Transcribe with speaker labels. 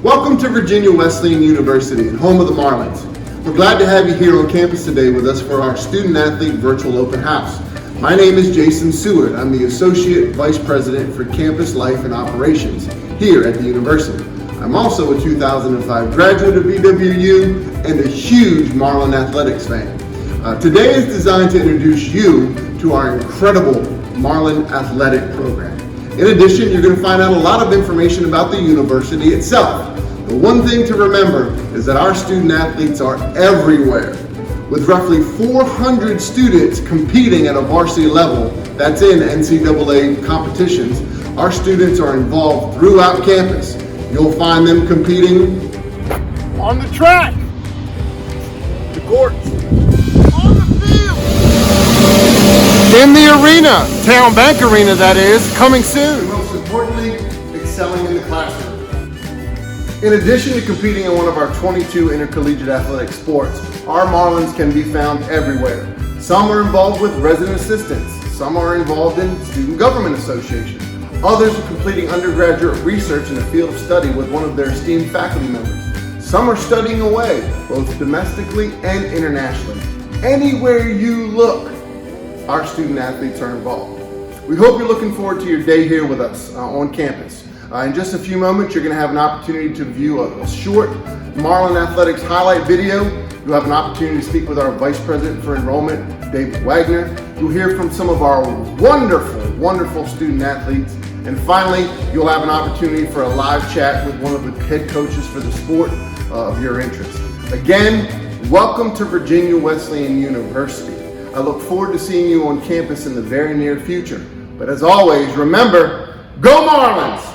Speaker 1: Welcome to Virginia Wesleyan University and home of the Marlins. We're glad to have you here on campus today with us for our Student Athlete Virtual Open House. My name is Jason Seward. I'm the Associate Vice President for Campus Life and Operations here at the university. I'm also a 2005 graduate of VWU and a huge Marlin athletics fan. Today is designed to introduce you to our incredible Marlin athletic program. In addition, you're going to find out a lot of information about the university itself. The one thing to remember is that our student athletes are everywhere. With roughly 400 students competing at a varsity level, that's in NCAA competitions, our students are involved throughout campus. You'll find them competing on the track, the courts, on the field, in the arena, Town Bank Arena that is, coming soon. And most importantly, excelling in the classroom. In addition to competing in one of our 22 intercollegiate athletic sports, our Marlins can be found everywhere. Some are involved with resident assistants, some are involved in student government associations, others are completing undergraduate research in the field of study with one of their esteemed faculty members. Some are studying away, both domestically and internationally. Anywhere you look, our student athletes are involved. We hope you're looking forward to your day here with us on campus. In just a few moments, you're going to have an opportunity to view a short Marlin Athletics highlight video. You'll have an opportunity to speak with our Vice President for Enrollment, David Wagner. You'll hear from some of our wonderful student athletes. And finally, you'll have an opportunity for a live chat with one of the head coaches for the sport of your interest. Again, welcome to Virginia Wesleyan University. I look forward to seeing you on campus in the very near future. But as always, remember, go Marlins!